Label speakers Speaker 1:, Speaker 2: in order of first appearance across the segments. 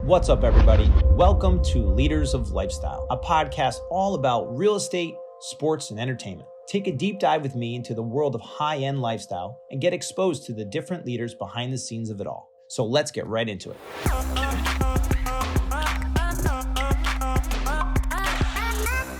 Speaker 1: What's up, everybody? Welcome to Leaders of Lifestyle, a podcast all about real estate, sports, and entertainment. Take a deep dive with me into the world of high-end lifestyle and get exposed to the different leaders behind the scenes of it all. So let's get right into it.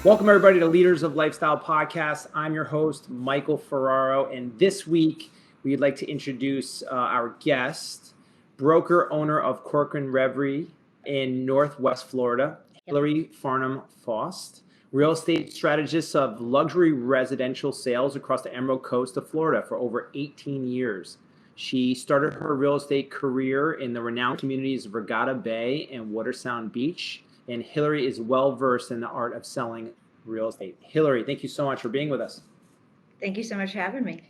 Speaker 1: Welcome, everybody, to Leaders of Lifestyle podcast. I'm your host, Michael Ferraro, and this week we'd like to introduce our guest, broker owner of Corcoran Reverie in Northwest Florida, Hilary Farnum-Fasth, real estate strategist of luxury residential sales across the Emerald Coast of Florida for over 18 years. She started her real estate career in the renowned communities of Regatta Bay and Watersound Beach, and Hilary is well-versed in the art of selling real estate. Hilary, thank you so much for being with us.
Speaker 2: Thank you so much for having me.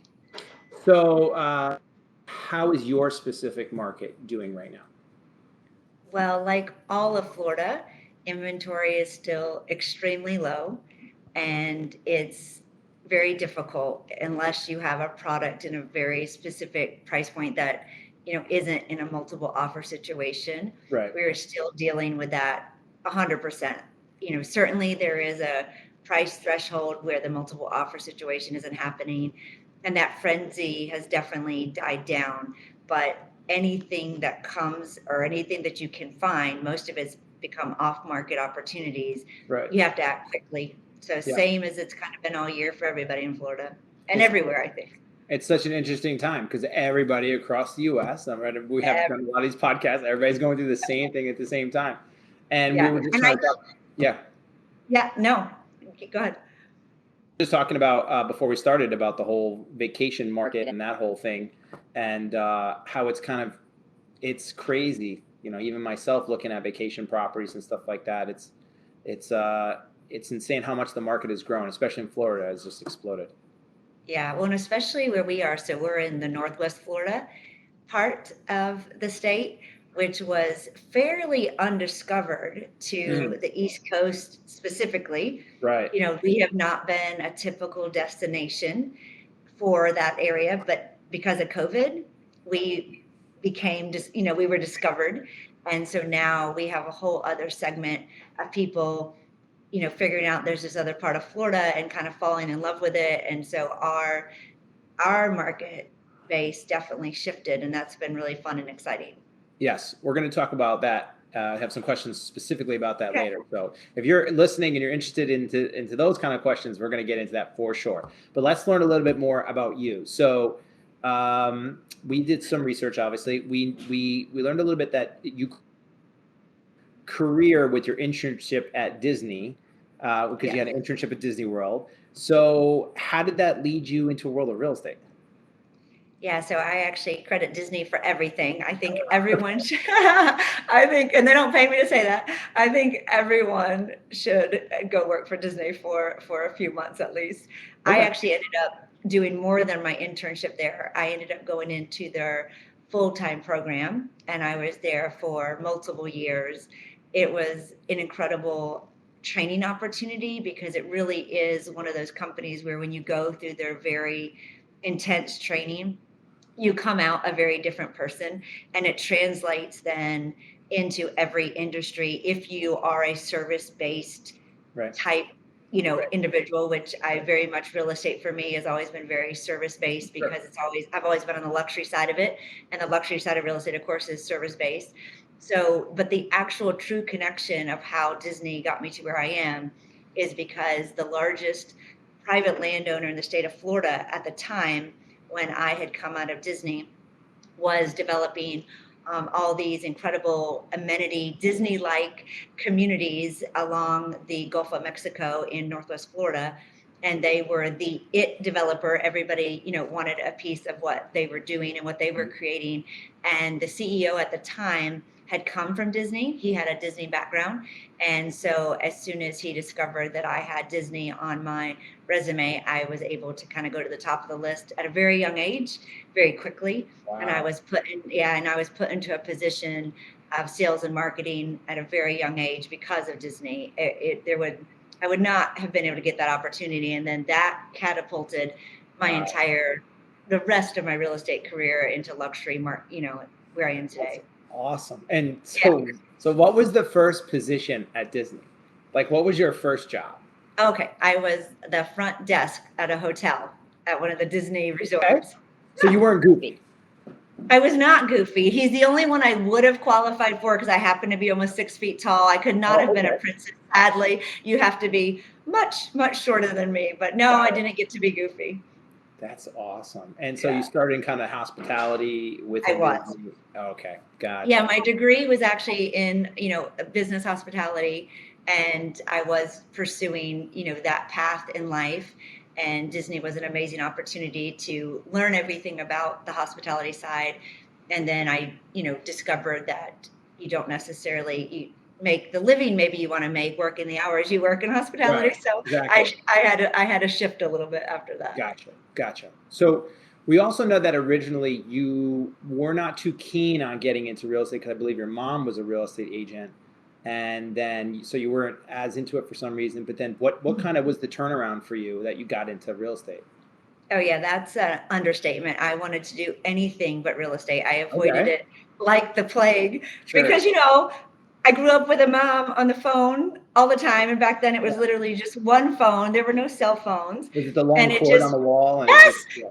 Speaker 1: So, how is your specific market doing right now?
Speaker 2: Well, like all of Florida, inventory is still extremely low, and it's very difficult unless you have a product in a very specific price point that, isn't in a multiple offer situation.
Speaker 1: Right.
Speaker 2: We're still dealing with that 100%. Certainly there is a price threshold where the multiple offer situation isn't happening, and that frenzy has definitely died down. But anything that comes or anything that you can find, most of it's become off-market opportunities.
Speaker 1: Right.
Speaker 2: You have to act quickly. So same as it's kind of been all year for everybody in Florida and everywhere, I think.
Speaker 1: It's such an interesting time because everybody across the U.S., we have done a lot of these podcasts, everybody's going through the same thing at the same time. And we were just
Speaker 2: go ahead.
Speaker 1: Just talking about before we started about the whole vacation market and that whole thing, and how it's crazy. Even myself looking at vacation properties and stuff like that, it's insane how much the market has grown, especially in Florida. It's just exploded.
Speaker 2: Yeah, well, and especially where we are. So we're in the Northwest Florida part of the state, which was fairly undiscovered to the East Coast specifically.
Speaker 1: Right.
Speaker 2: We have not been a typical destination for that area, but because of COVID, we became we were discovered. And so now we have a whole other segment of people, figuring out there's this other part of Florida and kind of falling in love with it. And so our market base definitely shifted, and that's been really fun and exciting.
Speaker 1: Yes, we're going to talk about that. I have some questions specifically about that later. So if you're listening and you're interested into those kind of questions, we're going to get into that for sure. But let's learn a little bit more about you. So we did some research, obviously. We learned a little bit that you career with your internship at Disney, because you had an internship at Disney World. So how did that lead you into a world of real estate?
Speaker 2: Yeah, so I actually credit Disney for everything. I think everyone should, and they don't pay me to say that, I think everyone should go work for Disney for a few months at least. Okay. I actually ended up doing more than my internship there. I ended up going into their full-time program, and I was there for multiple years. It was an incredible training opportunity because it really is one of those companies where when you go through their very intense training, you come out a very different person, and it translates then into every industry if you are a service-based type, individual, which I very much, real estate for me has always been very service-based because I've always been on the luxury side of it, and the luxury side of real estate, of course, is service-based. So, but the actual true connection of how Disney got me to where I am is because the largest private landowner in the state of Florida at the time when I had come out of Disney was developing all these incredible amenity Disney-like communities along the Gulf of Mexico in Northwest Florida. And they were the developer. Everybody, wanted a piece of what they were doing and what they were creating. And the CEO at the time had come from Disney. He had a Disney background. And so as soon as he discovered that I had Disney on my resume, I was able to kind of go to the top of the list at a very young age, very quickly. Wow. And I was put into a position of sales and marketing at a very young age because of Disney. I would not have been able to get that opportunity. And then that catapulted the rest of my real estate career into luxury, where I am today.
Speaker 1: Awesome. And
Speaker 2: Yeah.
Speaker 1: so what was the first position at Disney? Like, what was your first job?
Speaker 2: Okay. I was the front desk at a hotel at one of the Disney
Speaker 1: Okay.
Speaker 2: resorts.
Speaker 1: So you weren't goofy.
Speaker 2: I was not goofy. He's the only one I would have qualified for because I happen to be almost 6 feet tall. I could not have
Speaker 1: Oh,
Speaker 2: been a
Speaker 1: okay.
Speaker 2: princess. Sadly, you have to be much, much shorter than me. But no, I
Speaker 1: Got it.
Speaker 2: didn't get to be goofy.
Speaker 1: That's awesome. And so you
Speaker 2: Yeah,
Speaker 1: started in kind of hospitality
Speaker 2: I
Speaker 1: within
Speaker 2: was.
Speaker 1: Disney. Okay,
Speaker 2: Yeah,
Speaker 1: gotcha.
Speaker 2: my degree was actually in, business hospitality, and I was pursuing, that path in life. And Disney was an amazing opportunity to learn everything about the hospitality side. And then I, discovered that you don't necessarily make the living maybe you want to make work in the hours you work in hospitality.
Speaker 1: Right.
Speaker 2: So
Speaker 1: Exactly.
Speaker 2: I had to shift a little bit after that.
Speaker 1: Gotcha. So we also know that originally you were not too keen on getting into real estate because I believe your mom was a real estate agent, and then so you weren't as into it for some reason. But then what kind of was the turnaround for you that you got into real estate?
Speaker 2: Oh yeah, that's an understatement. I wanted to do anything but real estate. I avoided
Speaker 1: Okay,
Speaker 2: it like the plague
Speaker 1: sure.
Speaker 2: because, I grew up with a mom on the phone all the time. And back then it was
Speaker 1: Yeah.
Speaker 2: literally just one phone. There were no cell phones.
Speaker 1: Was it the
Speaker 2: And
Speaker 1: long
Speaker 2: it
Speaker 1: cord on
Speaker 2: just,
Speaker 1: the wall and it
Speaker 2: yes,
Speaker 1: just yeah.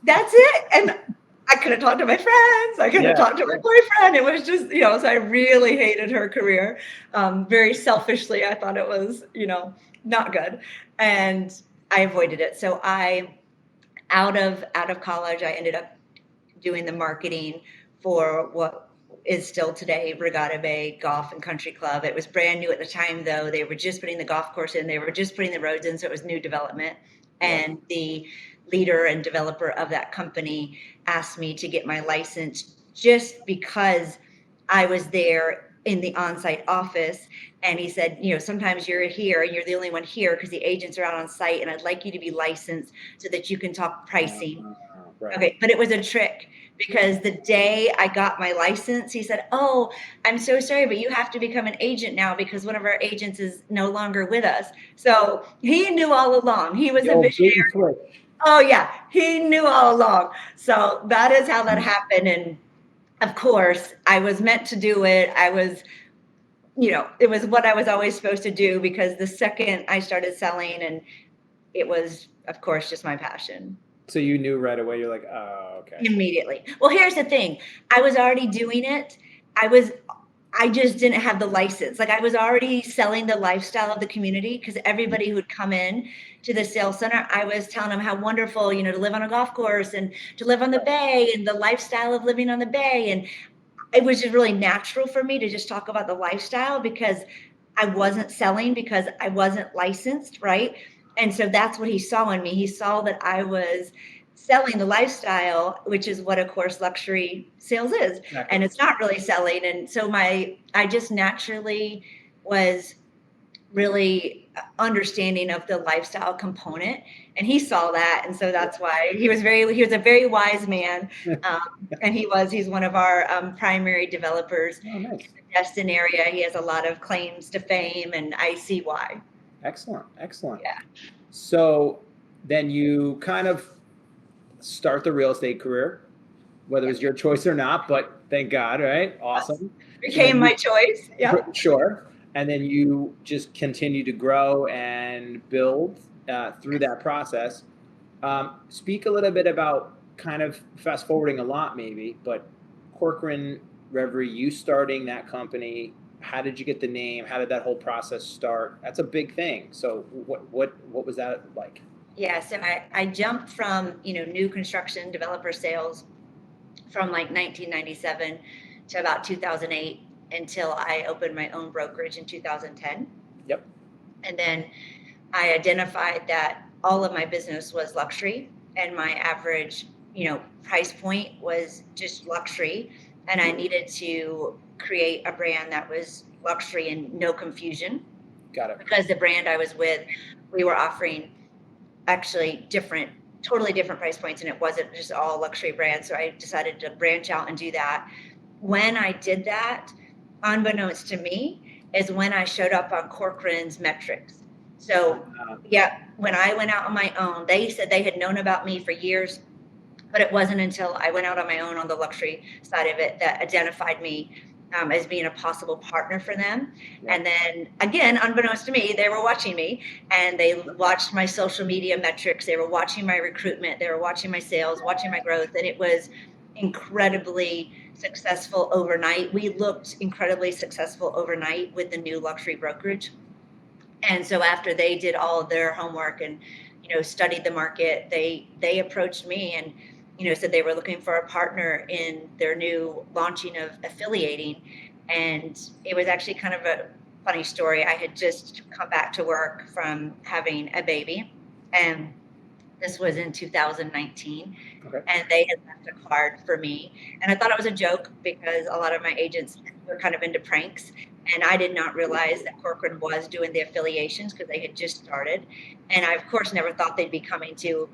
Speaker 2: that's it. And I couldn't talk to my friends. I couldn't
Speaker 1: Yeah.
Speaker 2: talk to my boyfriend. It was just, so I really hated her career. Very selfishly, I thought it was, not good. And I avoided it. So out of college, I ended up doing the marketing for what is still today Regatta Bay Golf and Country Club. It was brand new at the time, though. They were just putting the golf course in. They were just putting the roads in, so it was new development.
Speaker 1: Yep.
Speaker 2: And the leader and developer of that company asked me to get my license just because I was there in the on-site office. And he said, sometimes you're here and you're the only one here because the agents are out on site, and I'd like you to be licensed so that you can talk pricing.
Speaker 1: Right.
Speaker 2: Okay, but it was a trick because the day I got my license, he said, "Oh, I'm so sorry, but you have to become an agent now because one of our agents is no longer with us." So he knew all along. He was
Speaker 1: The
Speaker 2: a
Speaker 1: old bait and
Speaker 2: visionary.
Speaker 1: switch.
Speaker 2: Oh yeah, he knew all along. So that is how that happened. And of course, I was meant to do it. It was what I was always supposed to do because the second I started selling, and it was, of course, just my passion.
Speaker 1: So you knew right away. You're like, oh, okay.
Speaker 2: Immediately. Well, here's the thing. I was already doing it. I just didn't have the license. Like, I was already selling the lifestyle of the community because everybody who would come in to the sales center, I was telling them how wonderful, to live on a golf course and to live on the bay and the lifestyle of living on the bay. And it was just really natural for me to just talk about the lifestyle because I wasn't selling because I wasn't licensed, right? And so that's what he saw in me. He saw that I was selling the lifestyle, which is what, of course, luxury sales is.
Speaker 1: Exactly.
Speaker 2: And it's not really selling. And so I just naturally was really understanding of the lifestyle component, and he saw that. And so that's why he was a very wise man. And he's one of our primary developers
Speaker 1: Oh, nice.
Speaker 2: in the Destin area. He has a lot of claims to fame, and I see why.
Speaker 1: Excellent.
Speaker 2: Yeah.
Speaker 1: So then you kind of start the real estate career, whether it was your choice or not, but thank God, right? Awesome.
Speaker 2: Became my choice. Yeah.
Speaker 1: Sure. And then you just continue to grow and build through that process. Speak a little bit about kind of fast forwarding a lot, maybe, but Corcoran Reverie, you starting that company. How did you get the name? How did that whole process start? That's a big thing. So what was that like?
Speaker 2: Yeah. So I jumped from, new construction developer sales from like 1997 to about 2008 until I opened my own brokerage in 2010.
Speaker 1: Yep.
Speaker 2: And then I identified that all of my business was luxury, and my average, price point was just luxury. And I needed to create a brand that was luxury and no confusion,
Speaker 1: Got it.
Speaker 2: because the brand I was with, we were offering actually totally different price points, and it wasn't just all luxury brands. So I decided to branch out and do that. When I did that, unbeknownst to me, is when I showed up on Corcoran's metrics. So yeah, when I went out on my own, they said they had known about me for years. But it wasn't until I went out on my own on the luxury side of it that identified me as being a possible partner for them.
Speaker 1: Yeah.
Speaker 2: And then again, unbeknownst to me, they were watching me, and they watched my social media metrics. They were watching my recruitment. They were watching my sales, watching my growth. And it was incredibly successful overnight. We looked incredibly successful overnight with the new luxury brokerage. And so after they did all of their homework and, studied the market, they approached me and, said they were looking for a partner in their new launching of affiliating. And it was actually kind of a funny story. I had just come back to work from having a baby, and this was in 2019.
Speaker 1: Okay.
Speaker 2: And they had left a card for me. And I thought it was a joke because a lot of my agents were kind of into pranks. And I did not realize that Corcoran was doing the affiliations because they had just started. And I, of course, never thought they'd be coming to,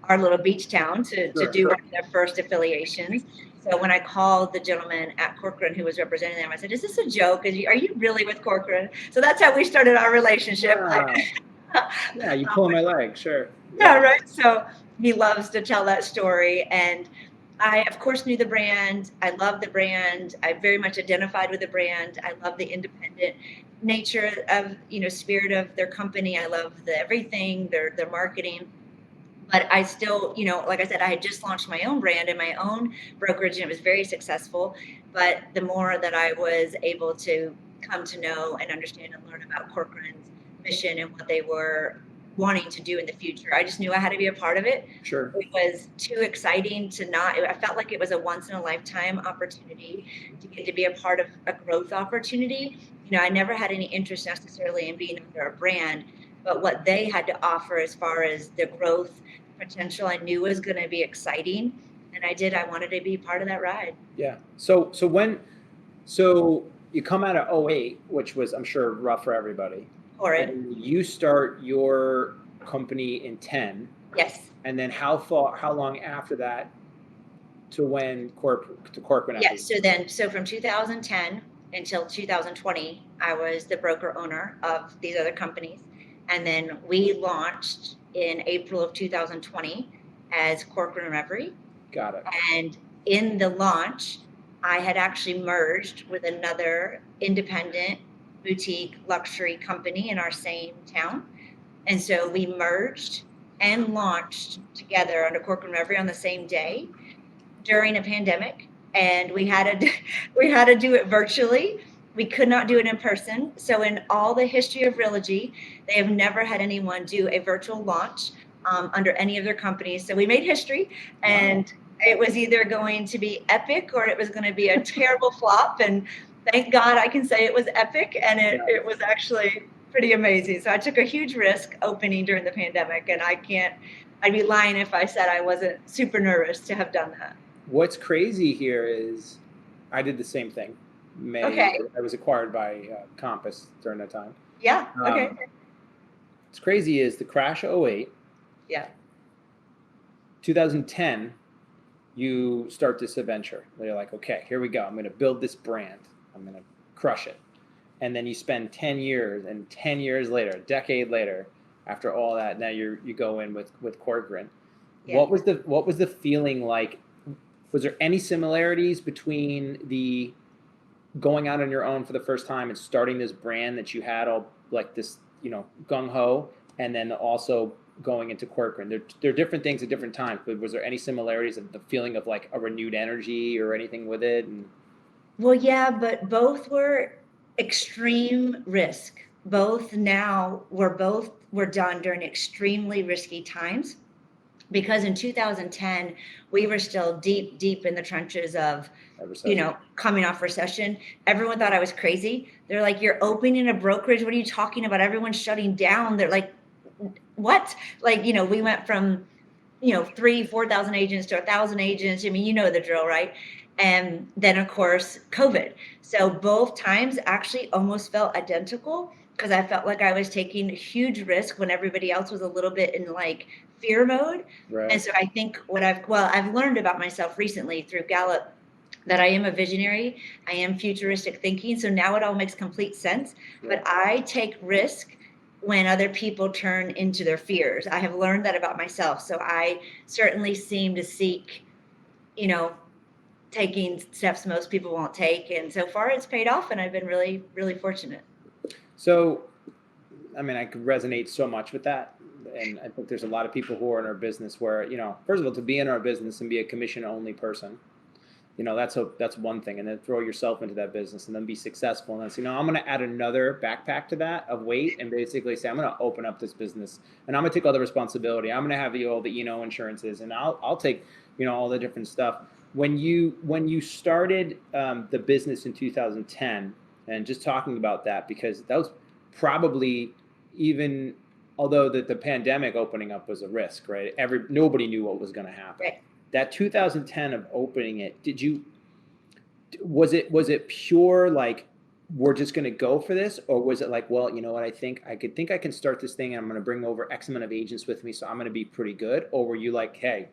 Speaker 2: our little beach town to do their first affiliations. So when I called the gentleman at Corcoran who was representing them, I said, "Is this a joke? Are you really with Corcoran?" So that's how we started our relationship.
Speaker 1: Yeah, you pull my leg, sure.
Speaker 2: Yeah, right. So he loves to tell that story. And I, of course, knew the brand. I love the brand. I very much identified with the brand. I love the independent nature of, spirit of their company. I love everything, their marketing. But I still, like I said, I had just launched my own brand and my own brokerage, and it was very successful. But the more that I was able to come to know and understand and learn about Corcoran's mission and what they were wanting to do in the future, I just knew I had to be a part of it.
Speaker 1: Sure.
Speaker 2: It was too exciting to not. I felt like it was a once in a lifetime opportunity to get to be a part of a growth opportunity. I never had any interest necessarily in being under a brand, but what they had to offer as far as the growth potential, I knew was going to be exciting. And I wanted to be part of that ride.
Speaker 1: Yeah. So you come out of 08, which was, I'm sure, rough for everybody.
Speaker 2: Horrid.
Speaker 1: And you start your company in 10.
Speaker 2: Yes.
Speaker 1: And then how long after that to when Corcoran?
Speaker 2: Yes. So from 2010 until 2020, I was the broker owner of these other companies. And then we launched in April of 2020 as Corcoran Reverie.
Speaker 1: Got it.
Speaker 2: And in the launch, I had actually merged with another independent boutique luxury company in our same town. And so we merged and launched together under Corcoran Reverie on the same day during a pandemic. And we had to do it virtually. We could not do it in person. So in all the history of Realogy, they have never had anyone do a virtual launch under any of their companies. So we made history, and it was either going to be epic or it was going to be a terrible flop. And thank God I can say it was epic, and it was actually pretty amazing. So I took a huge risk opening during the pandemic, and I'd be lying if I said I wasn't super nervous to have done that.
Speaker 1: What's crazy here is I did the same thing.
Speaker 2: Okay.
Speaker 1: I was acquired by Compass during that time.
Speaker 2: Yeah. Okay.
Speaker 1: What's crazy is the crash of 08.
Speaker 2: Yeah.
Speaker 1: 2010, you start this adventure. You're like, okay, here we go. I'm going to build this brand. I'm going to crush it. And then you spend 10 years, and 10 years later, a decade later, after all that, now you go in with Corcoran. Yeah. What was the feeling like? Was there any similarities between the going out on your own for the first time and starting this brand that you had all like this, gung-ho, and then also going into Corcoran? There are different things at different times, but was there any similarities of the feeling of like a renewed energy or anything with it?
Speaker 2: Well, yeah, but both were extreme risk. Both were done during extremely risky times, because in 2010 we were still deep in the trenches of coming off recession. Everyone thought I was crazy. They're like, "You're opening a brokerage, what are you talking about? Everyone's shutting down." They're like, "What?" Like, we went from 3,000-4,000 agents to 1,000 agents. I mean, you know the drill, right? And then of course COVID. So both times actually almost felt identical, because I felt like I was taking a huge risk when everybody else was a little bit in like fear mode. Right. And so I think I've learned about myself recently through Gallup that I am a visionary. I am futuristic thinking. So now it all makes complete sense. Right. But I take risk when other people turn into their fears. I have learned that about myself. So I certainly seem to seek, you know, taking steps most people won't take. And so far it's paid off, and I've been really, really fortunate.
Speaker 1: So, I mean, I could resonate so much with that. And I think there's a lot of people who are in our business where, first of all, to be in our business and be a commission only person, that's one thing. And then throw yourself into that business and then be successful. And that's, I'm going to add another backpack to that of weight and basically say, I'm going to open up this business and I'm going to take all the responsibility. I'm going to have all the, insurances, and I'll take, all the different stuff. When you started the business in 2010, and just talking about that, because that was probably, even although the pandemic opening up was a risk, right? Nobody knew what was going to happen.
Speaker 2: Right.
Speaker 1: That 2010 of opening it, was it pure like, we're just going to go for this? Or was it like, well, you know what, I think I can start this thing and I'm going to bring over X amount of agents with me, so I'm going to be pretty good? Or were you like, hey,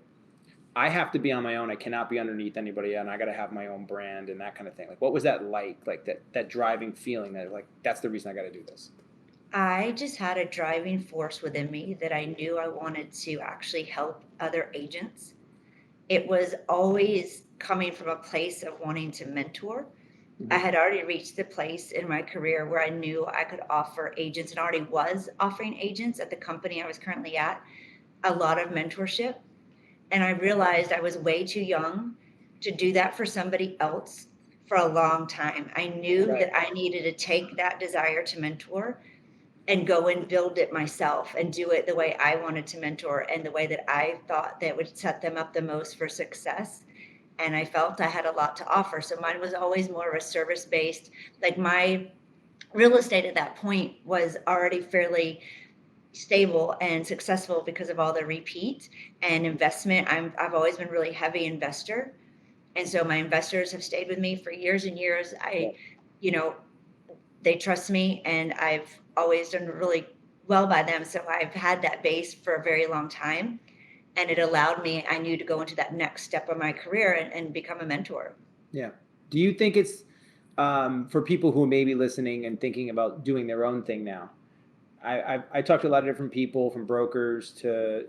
Speaker 1: I have to be on my own, I cannot be underneath anybody, and I got to have my own brand and that kind of thing? Like, what was that like that driving feeling that like, that's the reason I got to do this?
Speaker 2: I just had a driving force within me that I knew I wanted to actually help other agents. It was always coming from a place of wanting to mentor. I had already reached the place in my career where I knew I could offer agents, and already was offering agents at the company I was currently at, a lot of mentorship. And I realized I was way too young to do that for somebody else for a long time. I knew
Speaker 1: Right.
Speaker 2: that I needed to take that desire to mentor and go and build it myself and do it the way I wanted to mentor and the way that I thought that would set them up the most for success. And I felt I had a lot to offer. So mine was always more of a service based. Like, my real estate at that point was already fairly stable and successful because of all the repeat and investment. I've always been really heavy investor. And so my investors have stayed with me for years and years. You know, they trust me, and I've always done really well by them. So I've had that base for a very long time, and it allowed me, I knew, to go into that next step of my career and become a mentor.
Speaker 1: Yeah. Do you think it's for people who may be listening and thinking about doing their own thing now? I talked to a lot of different people, from brokers to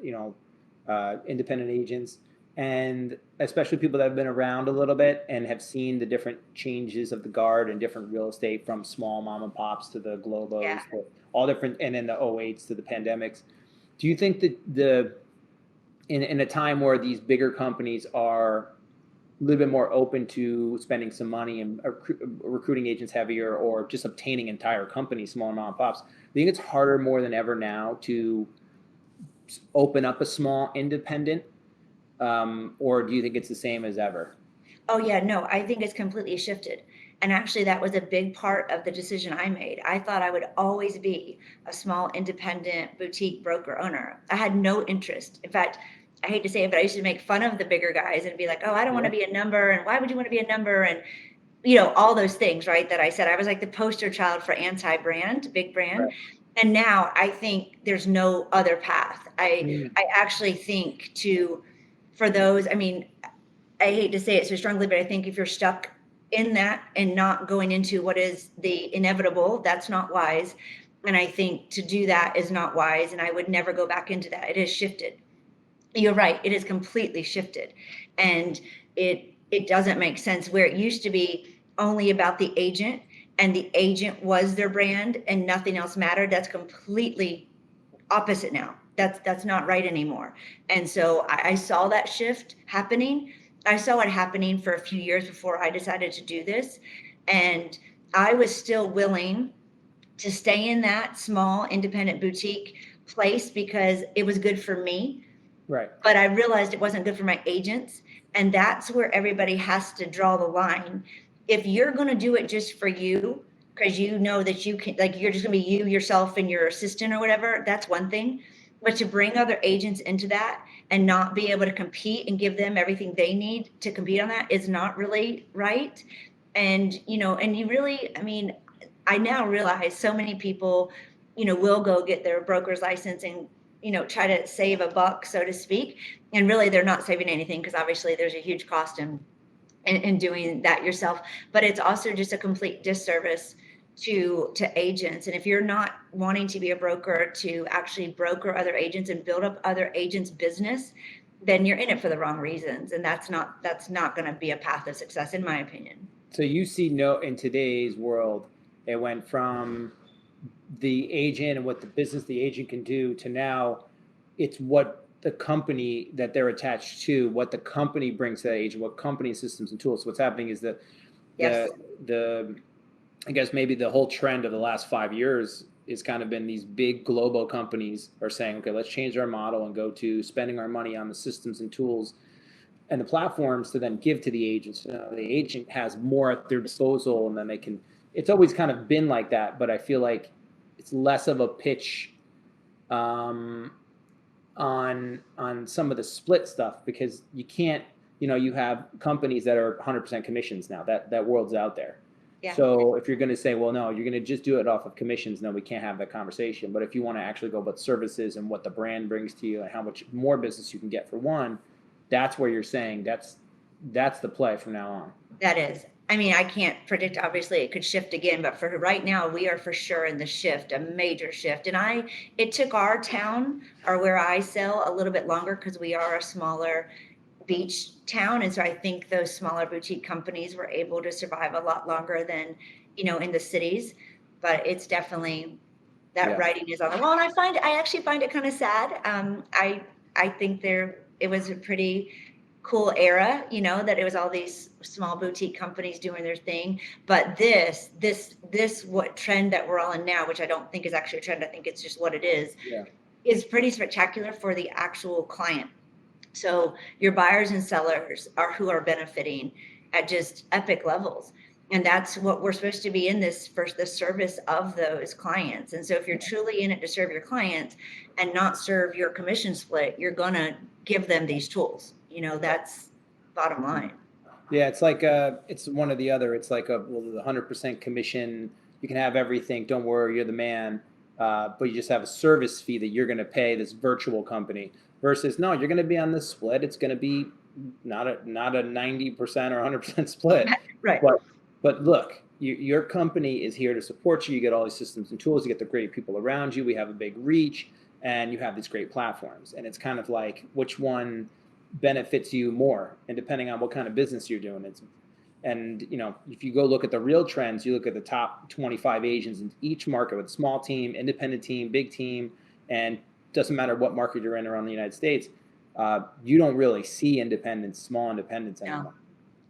Speaker 1: independent agents, and especially people that have been around a little bit and have seen the different changes of the guard and different real estate, from small mom and pops to the globos,
Speaker 2: Yeah.
Speaker 1: to all different, and then the 08s to the pandemics. Do you think that in a time where these bigger companies are a little bit more open to spending some money and recruiting agents heavier, or just obtaining entire companies, small mom and pops, do you think it's harder more than ever now to open up a small independent, or do you think it's the same as ever?
Speaker 2: Oh, yeah, no, I think it's completely shifted. And actually, that was a big part of the decision I made. I thought I would always be a small independent boutique broker owner. I had no interest. In fact, I hate to say it, but I used to make fun of the bigger guys and be like, oh, I don't want to be a number. And why would you want to be a number? And, all those things, right, that I said. I was like the poster child for anti-brand, big brand.
Speaker 1: Right.
Speaker 2: And now I think there's no other path.
Speaker 1: Mm.
Speaker 2: I actually think for those, I mean, I hate to say it so strongly, but I think if you're stuck in that and not going into what is the inevitable, that's not wise. And I think to do that is not wise. And I would never go back into that. It has shifted. You're right. It has completely shifted. And it doesn't make sense, where it used to be only about the agent, and the agent was their brand and nothing else mattered. That's completely opposite now. That's not right anymore. And so I saw that shift happening. I saw it happening for a few years before I decided to do this. And I was still willing to stay in that small independent boutique place because it was good for me.
Speaker 1: Right.
Speaker 2: But I realized it wasn't good for my agents. And that's where everybody has to draw the line. If you're going to do it just for you, because you know that you can, like, you're just going to be you, yourself, and your assistant or whatever, that's one thing. But to bring other agents into that and not be able to compete and give them everything they need to compete on that is not really right. And, and you really, I mean, I now realize so many people, will go get their broker's license and, try to save a buck, so to speak. And really they're not saving anything, because obviously there's a huge cost in doing that yourself. But it's also just a complete disservice to agents. And if you're not wanting to be a broker to actually broker other agents and build up other agents' business, then you're in it for the wrong reasons. And that's not going to be a path of success, in my opinion.
Speaker 1: So you see, no, in today's world, it went from the agent and what the business the agent can do to now it's what the company that they're attached to, what the company brings to that agent, what company systems and tools. So what's happening is that
Speaker 2: Yes.
Speaker 1: the I guess maybe the whole trend of the last 5 years has kind of been these big global companies are saying, okay, let's change our model and go to spending our money on the systems and tools and the platforms to then give to the agents. The agent has more at their disposal, and then they can. It's always kind of been like that, but I feel like it's less of a pitch on some of the split stuff because you can't. You have companies that are 100% commissions now. That world's out there.
Speaker 2: Yeah.
Speaker 1: So if you're going to say, well, no, you're going to just do it off of commissions, no, we can't have that conversation. But if you want to actually go about services and what the brand brings to you and how much more business you can get for one, that's where you're saying that's the play from now on.
Speaker 2: That is. I mean, I can't predict, obviously it could shift again, but for right now, we are for sure in the shift, a major shift. And it took our town or where I sell a little bit longer because we are a smaller beach town. And so I think those smaller boutique companies were able to survive a lot longer than, in the cities. But it's definitely that writing is on the wall. And I actually find it kind of sad. I think it was a pretty cool era, that it was all these small boutique companies doing their thing. But this what trend that we're all in now, which I don't think is actually a trend, I think it's just what it is pretty spectacular for the actual client. So your buyers and sellers are who are benefiting at just epic levels. And that's what we're supposed to be in this for the service of those clients. And so if you're truly in it to serve your clients and not serve your commission split, you're going to give them these tools. That's bottom line.
Speaker 1: Yeah, it's like it's one or the other. It's like the 100% commission. You can have everything. Don't worry, you're the man. But you just have a service fee that you're going to pay this virtual company. Versus, no, you're going to be on this split. It's going to be not a 90% or 100% split.
Speaker 2: Right.
Speaker 1: But look, your company is here to support you. You get all these systems and tools. You get the great people around you. We have a big reach, and you have these great platforms. And it's kind of like which one benefits you more, and depending on what kind of business you're doing. If you go look at the real trends, you look at the top 25 agents in each market with small team, independent team, big team, and doesn't matter what market you're in around the United States, you don't really see small independents anymore.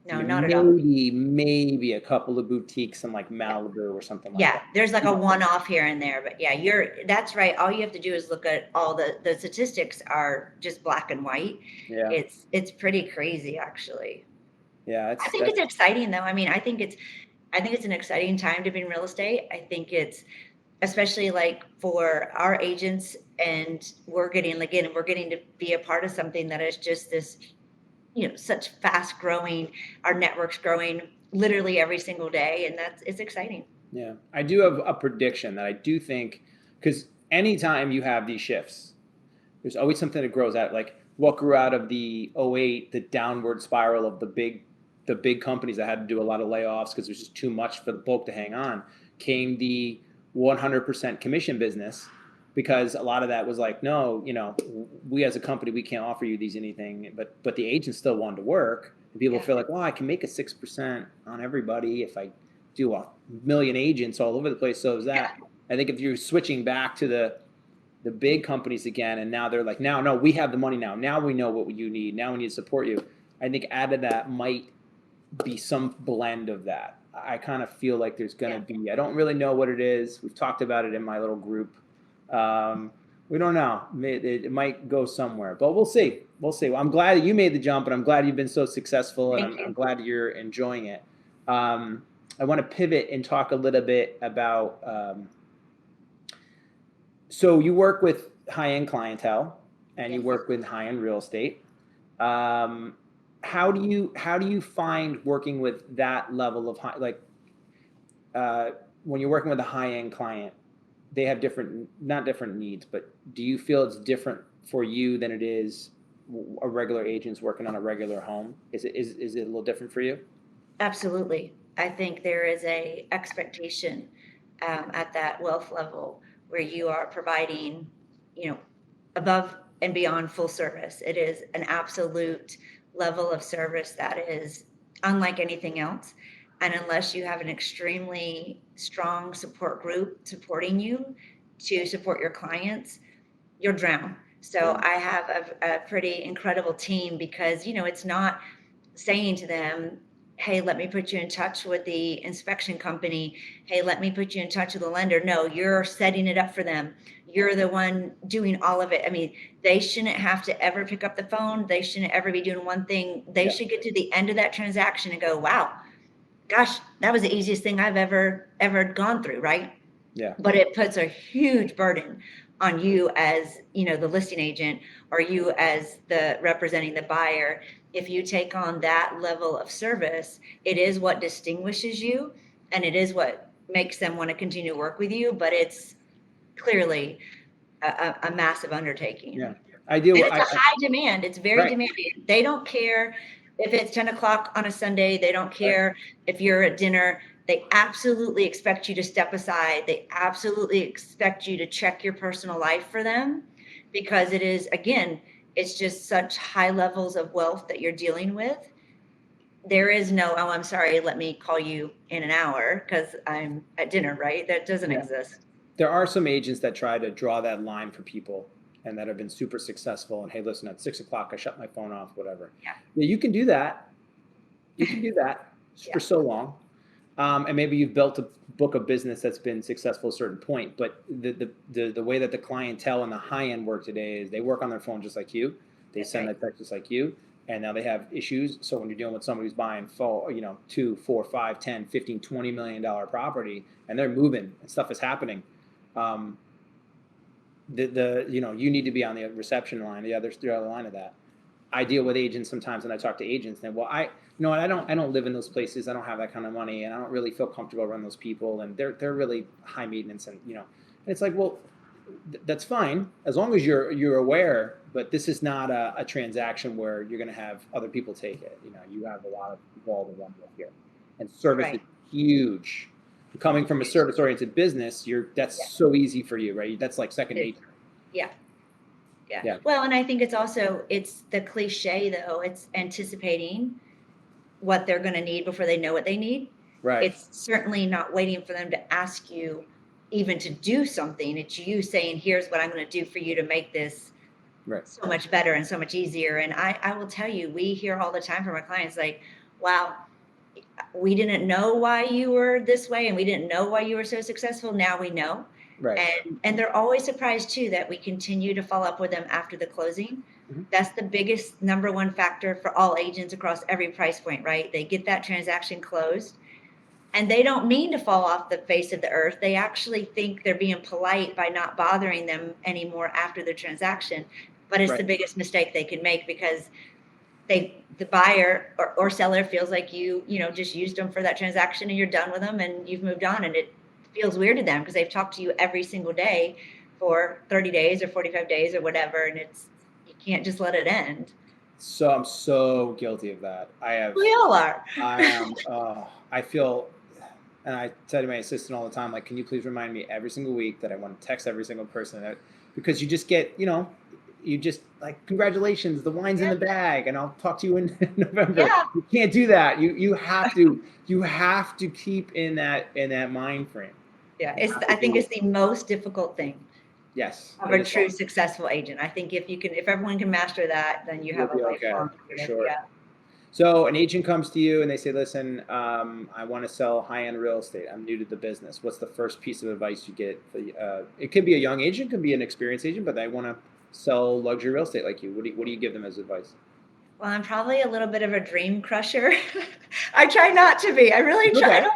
Speaker 2: No, not at all.
Speaker 1: Maybe a couple of boutiques in like Malibu or something like that.
Speaker 2: Yeah, there's like a one-off here and there, but yeah, that's right. All you have to do is look at all the statistics are just black and white.
Speaker 1: Yeah.
Speaker 2: It's pretty crazy, actually.
Speaker 1: Yeah,
Speaker 2: I think it's exciting though. I mean, I think it's an exciting time to be in real estate. I think it's especially like for our agents, and we're getting to be a part of something that is just this, such fast growing, our network's growing literally every single day. And it's exciting.
Speaker 1: Yeah. I do have a prediction that I do think, because anytime you have these shifts, there's always something that grows out. Like what grew out of the 2008, the downward spiral of the big companies that had to do a lot of layoffs because there's just too much for the bulk to hang on, came the 100% commission business, because a lot of that was like, no, we as a company, we can't offer you anything, but the agents still wanted to work. And people feel like, well, I can make a 6% on everybody if I do 1 million agents all over the place. So is that, I think if you're switching back to the big companies again, and now they're like, no, we have the money now. Now we know what you need. Now we need to support you. I think added that might be some blend of that. I kind of feel like there's going to be, I don't really know what it is. We've talked about it in my little group. We don't know. It might go somewhere, but we'll see. Well, I'm glad that you made the jump, and I'm glad you've been so successful, and I'm glad you're enjoying it. I want to pivot and talk a little bit about, so you work with high-end clientele, and you work with high-end real estate. How do you find working with that level of high, like when you're working with a high-end client, they have not different needs, but do you feel it's different for you than it is a regular agent's working on a regular home? Is it a little different for you?
Speaker 2: Absolutely. I think there is a expectation at that wealth level where you are providing, above and beyond full service. It is an absolute level of service that is unlike anything else. And unless you have an extremely strong support group supporting you to support your clients, you'll drown. So I have a pretty incredible team because, it's not saying to them, hey, let me put you in touch with the inspection company. Hey, let me put you in touch with the lender. No, you're setting it up for them. You're the one doing all of it. I mean, they shouldn't have to ever pick up the phone. They shouldn't ever be doing one thing. They should get to the end of that transaction and go, wow, gosh, that was the easiest thing I've ever gone through, right?
Speaker 1: Yeah.
Speaker 2: But it puts a huge burden on you as, the listing agent, or you as the representing the buyer. If you take on that level of service, it is what distinguishes you, and it is what makes them want to continue to work with you. But it's clearly a massive undertaking.
Speaker 1: Yeah. I deal
Speaker 2: And
Speaker 1: with,
Speaker 2: it's a high demand. It's very
Speaker 1: Right.
Speaker 2: demanding. They don't care if it's 10 o'clock on a Sunday. They don't care if you're at dinner. They absolutely expect you to step aside. They absolutely expect you to check your personal life for them, because it is, again, it's just such high levels of wealth that you're dealing with. There is no, oh, I'm sorry, let me call you in an hour because I'm at dinner, right? That doesn't exist.
Speaker 1: There are some agents that try to draw that line for people and that have been super successful. And hey, listen, at 6 o'clock, I shut my phone off, whatever.
Speaker 2: Yeah.
Speaker 1: You can do that. You can do that for so long. And maybe you've built a book of business that's been successful at a certain point. But the way that the clientele and the high end work today is they work on their phone just like you. They send a text just like you. And now they have issues. So when you're dealing with somebody who's buying full, 2, 4, 5, 10, 15, $20 million property, and they're moving and stuff is happening, you need to be on the reception line, the other line of that. I deal with agents sometimes, and I talk to agents, and I don't live in those places. I don't have that kind of money, and I don't really feel comfortable around those people, and they're really high maintenance, and and it's like, well, that's fine as long as you're aware. But this is not a transaction where you're going to have other people take it. You have a lot of involved in one deal here, and service is huge. Coming from a service-oriented business, that's so easy for you, right? That's like second nature.
Speaker 2: Yeah. Well, and I think it's the cliche though. It's anticipating what they're going to need before they know what they need.
Speaker 1: Right.
Speaker 2: It's certainly not waiting for them to ask you even to do something. It's you saying, here's what I'm going to do for you to make this so much better and so much easier. And I will tell you, we hear all the time from our clients like, wow, we didn't know why you were this way, and we didn't know why you were so successful. Now we know. Right. And they're always surprised too that we continue to follow up with them after the closing. Mm-hmm. That's the biggest number one factor for all agents across every price point, right? They get that transaction closed, and they don't mean to fall off the face of the earth. They actually think they're being polite by not bothering them anymore after the transaction. But it's the biggest mistake they can make, because the buyer or seller feels like you just used them for that transaction and you're done with them and you've moved on, and it feels weird to them because they've talked to you every single day for 30 days or 45 days or whatever, and you can't just let it end.
Speaker 1: So I'm so guilty of that.
Speaker 2: We all are.
Speaker 1: I am. I feel, and I tell to my assistant all the time, like, can you please remind me every single week that I want to text every single person, because you just get, you just like, congratulations, the wine's in the bag, and I'll talk to you in November. Yeah. You can't do that. You have to keep in that mind frame.
Speaker 2: Yeah, I think it's the most difficult thing.
Speaker 1: Yes.
Speaker 2: Of a true successful agent. I think if everyone can master that, then you have a lifelong.
Speaker 1: For sure. Yeah. So an agent comes to you and they say, listen, I want to sell high-end real estate. I'm new to the business. What's the first piece of advice you get? It could be a young agent, could be an experienced agent, but they want to sell luxury real estate like you. What do you give them as advice?
Speaker 2: Well, I'm probably a little bit of a dream crusher. I try not to be. I really try.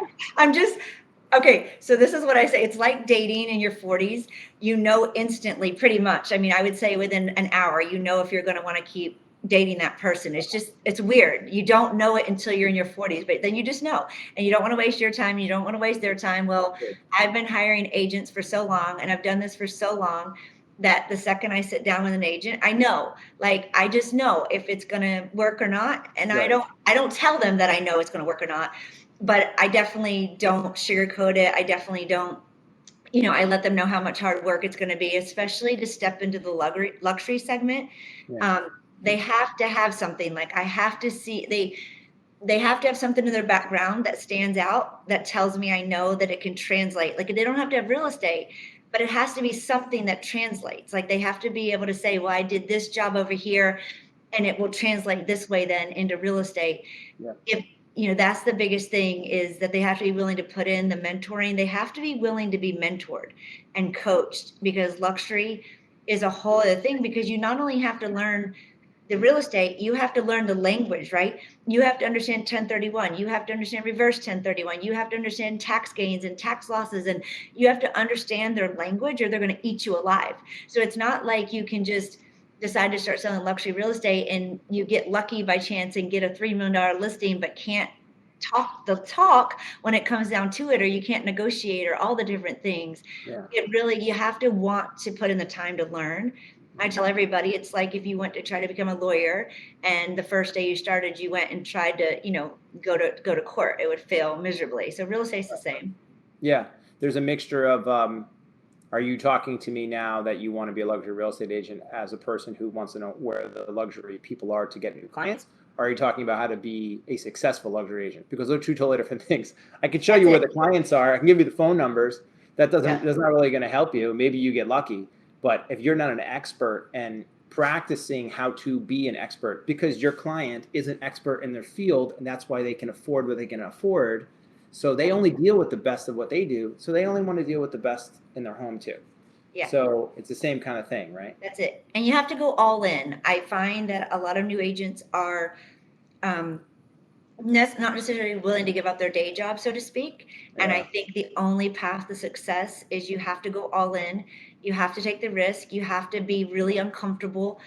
Speaker 2: Okay, so this is what I say. It's like dating in your 40s. Instantly, pretty much. I mean, I would say within an hour, if you're going to want to keep dating that person. It's weird. You don't know it until you're in your 40s, but then you just know. And you don't want to waste your time. You don't want to waste their time. Well, I've been hiring agents for so long, and I've done this for so long, that the second I sit down with an agent, I know, I just know if it's going to work or not. And I don't tell them that I know it's going to work or not, but I definitely don't sugarcoat it. I definitely don't I let them know how much hard work it's going to be, especially to step into the luxury segment.
Speaker 1: Yeah.
Speaker 2: They have to have something, like I have to see, they have to have something in their background that stands out, that tells me I know that it can translate. Like they don't have to have real estate, but it has to be something that translates. Like they have to be able to say, well, I did this job over here and it will translate this way then into real estate.
Speaker 1: Yeah.
Speaker 2: If that's the biggest thing, is that they have to be willing to put in the mentoring. They have to be willing to be mentored and coached, because luxury is a whole other thing, because you not only have to learn the real estate, you have to learn the language, right? You have to understand 1031, you have to understand reverse 1031, you have to understand tax gains and tax losses, and you have to understand their language or they're going to eat you alive. So it's not like you can just decide to start selling luxury real estate and you get lucky by chance and get a $3 million listing, but can't talk the talk when it comes down to it, or you can't negotiate, or all the different things.
Speaker 1: Yeah.
Speaker 2: It really, you have to want to put in the time to learn. I tell everybody, it's like if you went to try to become a lawyer and the first day you started, you went and tried to, go to court, it would fail miserably. So real estate's the same.
Speaker 1: Yeah. There's a mixture of, are you talking to me now that you want to be a luxury real estate agent as a person who wants to know where the luxury people are to get new clients? Or are you talking about how to be a successful luxury agent? Because those are two totally different things. I can show you where the clients are. I can give you the phone numbers. That's not really going to help you. Maybe you get lucky. But if you're not an expert and practicing how to be an expert, because your client is an expert in their field, and that's why they can afford what they can afford. So they only deal with the best of what they do. So they only want to deal with the best in their home too.
Speaker 2: Yeah.
Speaker 1: So it's the same kind of thing, right?
Speaker 2: That's it. And you have to go all in. I find that a lot of new agents are not necessarily willing to give up their day job, so to speak. Yeah. And I think the only path to success is you have to go all in. You have to take the risk. You have to be really uncomfortable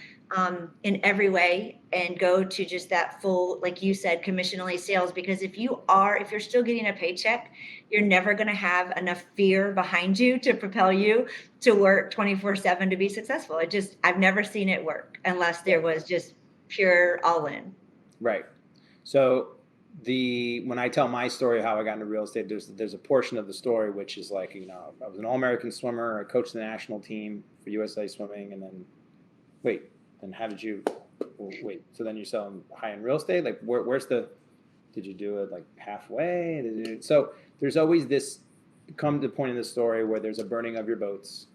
Speaker 2: in every way and go to just that full, like you said, commission-only sales. Because if you're still getting a paycheck, you're never going to have enough fear behind you to propel you to work 24/7 to be successful. I've never seen it work unless there was just pure all in.
Speaker 1: Right. So when I tell my story of how I got into real estate, there's a portion of the story which is like, I was an All-American swimmer. I coached the national team for USA Swimming, and then how did you so then you're selling high-end real estate? Like did you do it like halfway? So there's always this come to the point in the story where there's a burning of your boats.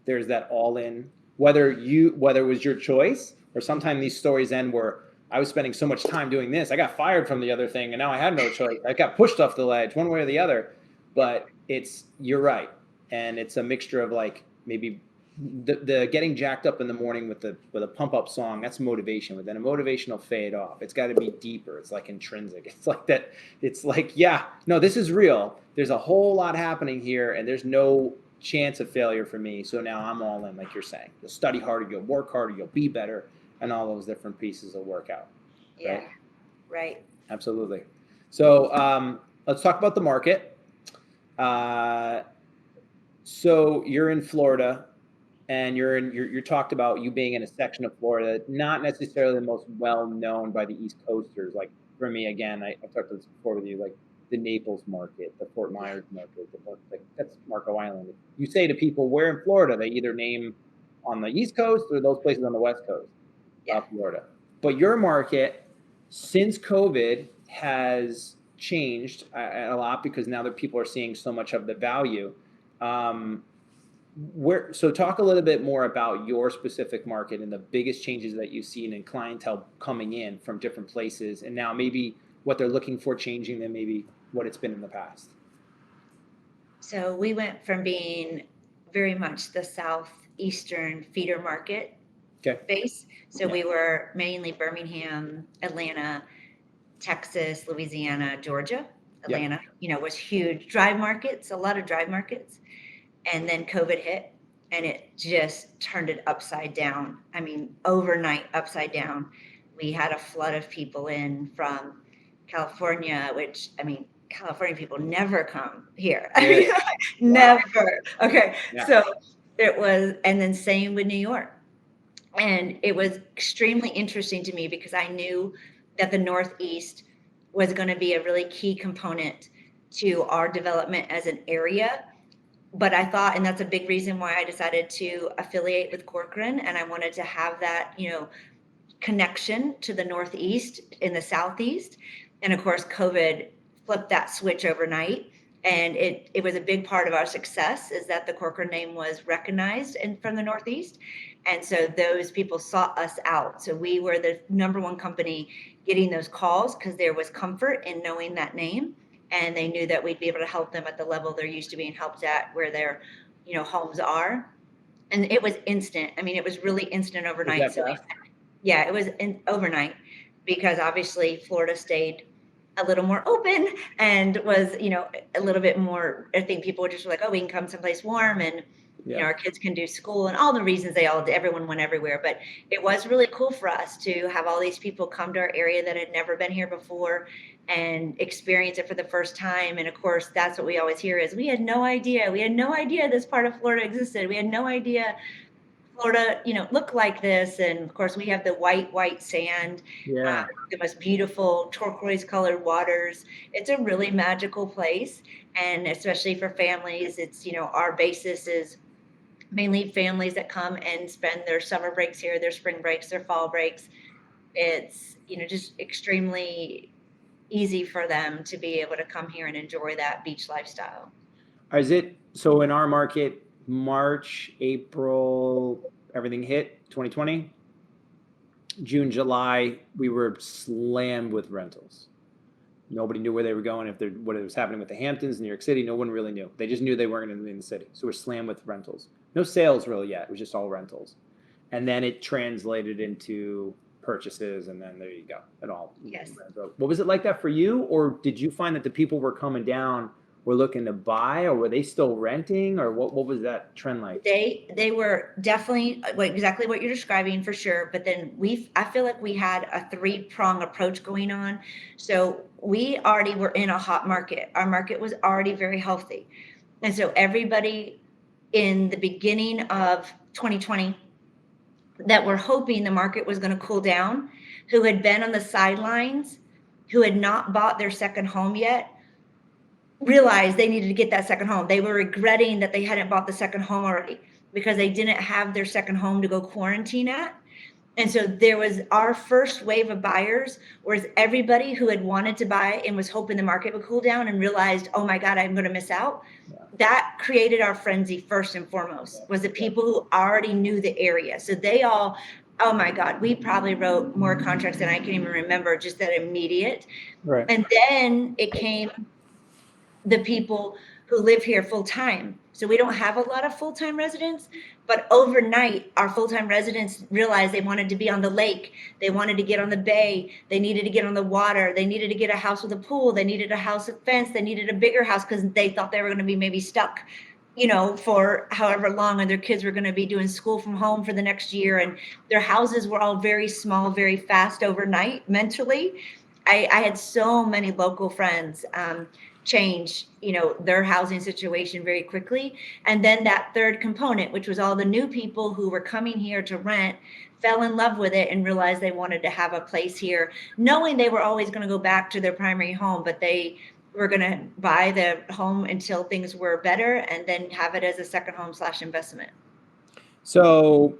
Speaker 1: There's that all in, whether it was your choice, or sometimes these stories end where I was spending so much time doing this, I got fired from the other thing, and now I had no choice. I got pushed off the ledge one way or the other. But you're right. And it's a mixture of like maybe the getting jacked up in the morning with a pump up song, that's motivation. But then a motivation will fade off. It's got to be deeper. It's like intrinsic. It's like that. It's like, yeah, no, this is real. There's a whole lot happening here, and there's no chance of failure for me. So now I'm all in, like you're saying. You'll study harder, you'll work harder, you'll be better. And all those different pieces will work out.
Speaker 2: Yeah, right.
Speaker 1: Absolutely. So let's talk about the market. So you're in Florida, and you're talked about you being in a section of Florida, not necessarily the most well known by the East Coasters. Like for me, again, I talked about this before with you, like the Naples market, the Fort Myers market, that's Marco Island. You say to people, where in Florida, they either name on the East Coast or those places on the West Coast. Florida. But your market, since COVID, has changed a lot, because now that people are seeing so much of the value. So talk a little bit more about your specific market and the biggest changes that you've seen in clientele coming in from different places, and now maybe what they're looking for changing than maybe what it's been in the past.
Speaker 2: So we went from being very much the southeastern feeder market base. So we were mainly Birmingham, Atlanta, Texas, Louisiana, Georgia. Atlanta, was huge. Drive markets, a lot of drive markets. And then COVID hit, and it just turned it upside down. I mean, overnight upside down. We had a flood of people in from California, which, California people never come here. Never. Okay. Yeah. So it was, and then same with New York. And it was extremely interesting to me, because I knew that the Northeast was going to be a really key component to our development as an area. but I thought, and that's a big reason why I decided to affiliate with Corcoran, and I wanted to have that, connection to the Northeast in the Southeast. And of course, COVID flipped that switch overnight. And it was a big part of our success is that the Corcoran name was recognized from the Northeast. And so those people sought us out. So we were the number one company getting those calls because there was comfort in knowing that name. And they knew that we'd be able to help them at the level they're used to being helped at where their, homes are. And it was instant. I mean, it was really instant
Speaker 1: Was
Speaker 2: overnight.
Speaker 1: that
Speaker 2: So
Speaker 1: fast?
Speaker 2: yeah, it was overnight because obviously Florida stayed a little more open and was, a little bit more. I think people were just like, oh, we can come someplace warm and, our kids can do school and all the reasons everyone went everywhere. But it was really cool for us to have all these people come to our area that had never been here before and experience it for the first time. And of course, that's what we always hear is we had no idea. We had no idea this part of Florida existed. We had no idea Florida, look like this. And of course, we have the white sand,
Speaker 1: Yeah.
Speaker 2: the most beautiful turquoise colored waters. It's a really magical place. And especially for families, it's, our basis is mainly families that come and spend their summer breaks here, their spring breaks, their fall breaks. It's, just extremely easy for them to be able to come here and enjoy that beach lifestyle.
Speaker 1: Is it so in our market, March, April, everything hit 2020? June, July, we were slammed with rentals. Nobody knew where they were going. What was happening with the Hamptons, New York City, no one really knew. They just knew they weren't in the city. So we're slammed with rentals. No sales really yet. It was just all rentals. And then it translated into purchases, and then there you go. It all.
Speaker 2: Yes.
Speaker 1: What was it like that for you? Or did you find that the people were coming down were looking to buy, or were they still renting, or what was that trend like?
Speaker 2: They were definitely exactly what you're describing for sure. But then I feel like we had a 3-prong approach going on. So we already were in a hot market. Our market was already very healthy. And so everybody in the beginning of 2020 that were hoping the market was going to cool down, who had been on the sidelines, who had not bought their second home yet, realized they needed to get that second home. They were regretting that they hadn't bought the second home already because they didn't have their second home to go quarantine at. And so there was our first wave of buyers, whereas everybody who had wanted to buy and was hoping the market would cool down and realized, oh my God, I'm going to miss out. Yeah. That created our frenzy first and foremost, was the people who already knew the area. So they all, oh my God, we probably wrote more contracts than I can even remember, just that immediate.
Speaker 1: Right.
Speaker 2: And then it came the people who live here full time. So we don't have a lot of full-time residents, but overnight our full-time residents realized they wanted to be on the lake. They wanted to get on the bay. They needed to get on the water. They needed to get a house with a pool. They needed a house with fence. They needed a bigger house because they thought they were going to be maybe stuck, for however long, and their kids were going to be doing school from home for the next year. And their houses were all very small, very fast overnight mentally. I had so many local friends change, their housing situation very quickly. And then that third component, which was all the new people who were coming here to rent, fell in love with it and realized they wanted to have a place here, knowing they were always going to go back to their primary home, but they were going to buy the home until things were better and then have it as a second home / investment.
Speaker 1: So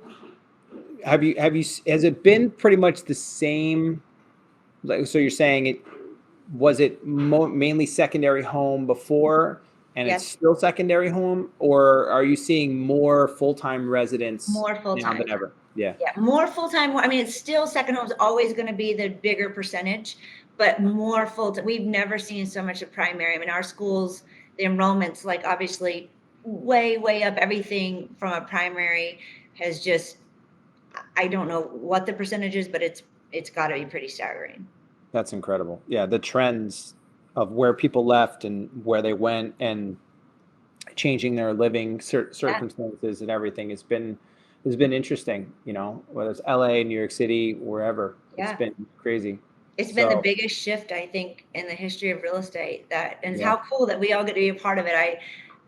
Speaker 1: has it been pretty much the same? So you're saying was it mainly secondary home before, and
Speaker 2: Yes.
Speaker 1: It's still secondary home, or are you seeing more full-time residents
Speaker 2: More full-time
Speaker 1: now than ever? Yeah,
Speaker 2: more full-time. I mean, it's still second home is always going to be the bigger percentage, but more full-time. We've never seen so much of primary. I mean, our schools, the enrollments, like obviously way up. Everything from a primary has just, I don't know what the percentage is, but it's got to be pretty staggering.
Speaker 1: that's incredible. Yeah, the trends of where people left and where they went and changing their living circumstances and everything has been interesting. Whether it's LA, New York City, wherever, It's been crazy.
Speaker 2: It's been the biggest shift, I think, in the history of real estate. It's how cool that we all get to be a part of it.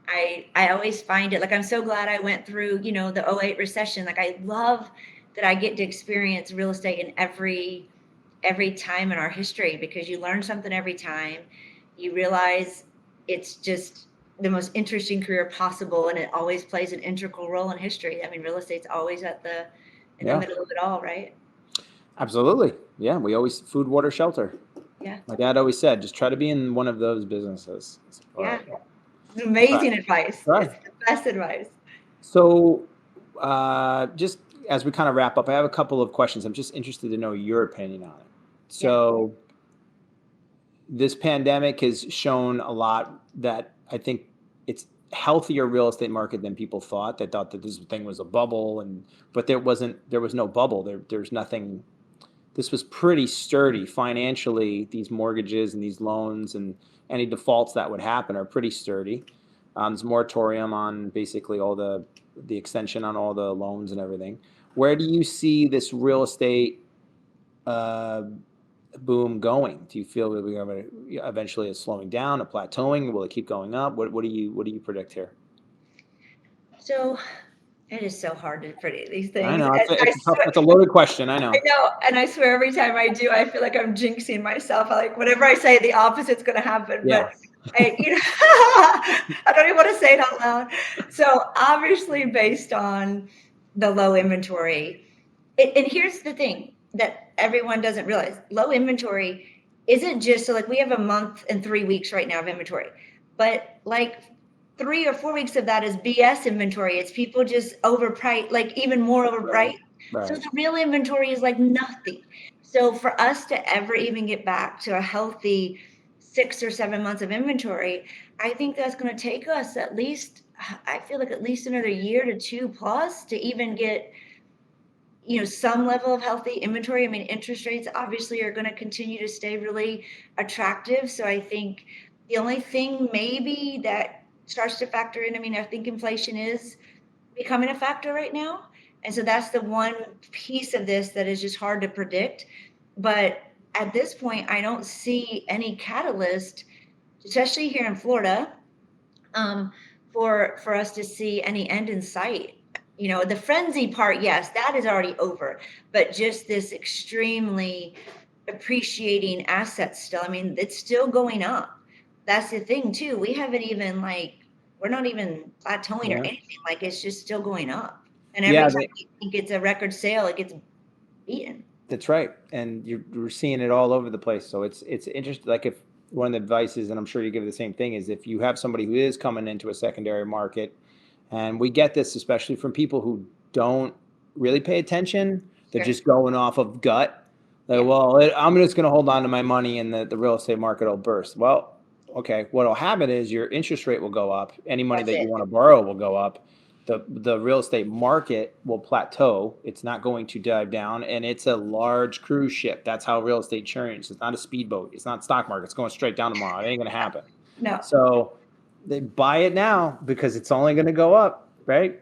Speaker 2: I always find it, like, I'm so glad I went through, the 2008 recession. Like, I love that I get to experience real estate in every time in our history, because you learn something every time. You realize it's just the most interesting career possible, and it always plays an integral role in history. I mean, real estate's always in the middle of it all, right?
Speaker 1: Absolutely. Yeah. We always food, water, shelter.
Speaker 2: Yeah.
Speaker 1: My dad always said, just try to be in one of those businesses. All
Speaker 2: Yeah.
Speaker 1: right.
Speaker 2: It's amazing advice.
Speaker 1: Right.
Speaker 2: It's the best advice.
Speaker 1: So just as we kind of wrap up, I have a couple of questions. I'm just interested to know your opinion on it. So this pandemic has shown a lot that I think it's healthier real estate market than people thought. They thought that this thing was a bubble, but there was no bubble. There's nothing. This was pretty sturdy financially. These mortgages and these loans and any defaults that would happen are pretty sturdy. There's a moratorium on basically all the extension on all the loans and everything. Where do you see this real estate boom going? Do you feel that we have eventually a slowing down, a plateauing? Will it keep going up? What do you predict here?
Speaker 2: So it is so hard to predict these things.
Speaker 1: I know it's a loaded question. I know.
Speaker 2: I know, and I swear every time I do, I feel like I'm jinxing myself. Like whenever I say the opposite's going to happen,
Speaker 1: Yeah.
Speaker 2: but I don't even want to say it out loud. So obviously, based on the low inventory, and here's the thing that everyone doesn't realize: low inventory isn't just so like we have a month and 3 weeks right now of inventory, but like 3 or 4 weeks of that is BS inventory. It's people just overpriced, like even more overpriced.
Speaker 1: Right.
Speaker 2: So the real inventory is like nothing. So for us to ever even get back to a healthy 6 or 7 months of inventory, I think that's going to take us at least, I feel like at least another year to 2 plus to even get, some level of healthy inventory. I mean, interest rates obviously are going to continue to stay really attractive. So I think the only thing maybe that starts to factor in, I mean, I think inflation is becoming a factor right now. And so that's the one piece of this that is just hard to predict. But at this point, I don't see any catalyst, especially here in Florida, for us to see any end in sight. The frenzy part, yes, that is already over. But just this extremely appreciating assets still, I mean, it's still going up. That's the thing too. We haven't even we're not even plateauing or anything. Like it's just still going up. And every time you think it's a record sale, it gets beaten.
Speaker 1: That's right. And you're seeing it all over the place. So it's interesting. Like if one of the advice is, and I'm sure you give the same thing, is if you have somebody who is coming into a secondary market, and we get this especially from people who don't really pay attention, they're just going off of gut. Like, well, I'm just going to hold on to my money and the real estate market will burst. Well, okay, what'll happen is your interest rate will go up. Any money that you want to borrow will go up. The real estate market will plateau. It's not going to dive down, and it's a large cruise ship. That's how real estate churns. It's not a speedboat. It's not stock market. It's going straight down tomorrow. It ain't going to happen.
Speaker 2: No.
Speaker 1: So they buy it now because it's only going to go up, right?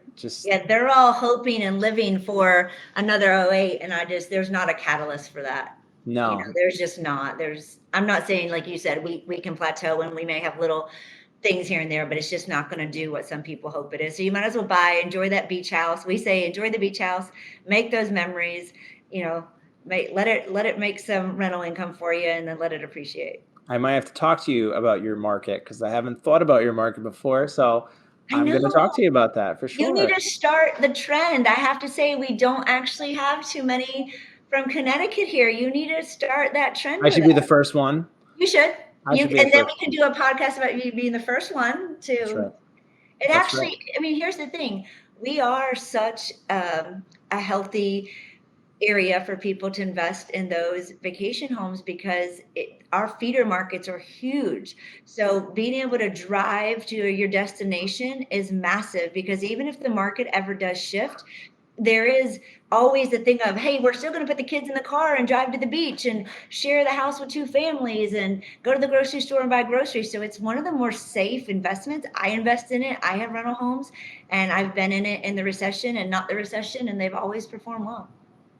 Speaker 2: They're all hoping and living for another 08, and there's not a catalyst for that.
Speaker 1: No,
Speaker 2: there's just not. I'm not saying, like you said, we can plateau and we may have little things here and there, but it's just not going to do what some people hope it is. So you might as well enjoy that beach house. We say enjoy the beach house, make those memories, let it make some rental income for you, and then let it appreciate.
Speaker 1: I might have to talk to you about your market because I haven't thought about your market before. So I'm going to talk to you about that for sure.
Speaker 2: You need to start the trend. I have to say, we don't actually have too many from Connecticut here. You need to start that trend.
Speaker 1: I should be the first one.
Speaker 2: You should. And then we can do a podcast about you being the first one too.
Speaker 1: That's right.
Speaker 2: It actually, I mean, here's the thing. We are such a healthy area for people to invest in those vacation homes because our feeder markets are huge. So being able to drive to your destination is massive because even if the market ever does shift, there is always the thing of, hey, we're still going to put the kids in the car and drive to the beach and share the house with 2 families and go to the grocery store and buy groceries. So it's one of the more safe investments. I invest in it. I have rental homes and I've been in it in the recession and not the recession, and they've always performed well.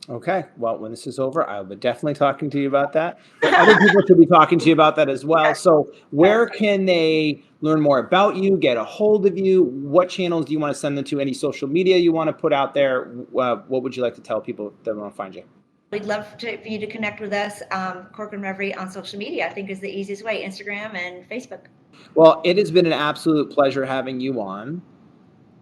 Speaker 1: Okay. Well, when this is over, I'll be definitely talking to you about that. But other people should be talking to you about that as well. So where can they learn more about you, get a hold of you? What channels do you want to send them to? Any social media you want to put out there? What would you like to tell people that want to find you?
Speaker 2: We'd love for you to connect with us. Corcoran Reverie on social media, I think, is the easiest way, Instagram and Facebook.
Speaker 1: Well, it has been an absolute pleasure having you on.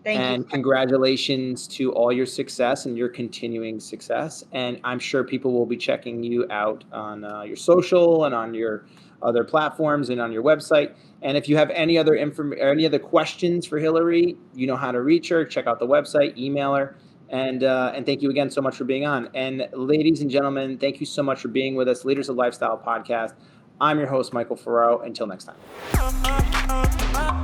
Speaker 2: Thank you.
Speaker 1: And congratulations to all your success and your continuing success. And I'm sure people will be checking you out on your social and on your other platforms and on your website. And if you have any other any other questions for Hilary, you know how to reach her. Check out the website, email her. And thank you again so much for being on. And ladies and gentlemen, thank you so much for being with us, Leaders of Lifestyle Podcast. I'm your host, Michael Ferraro. Until next time.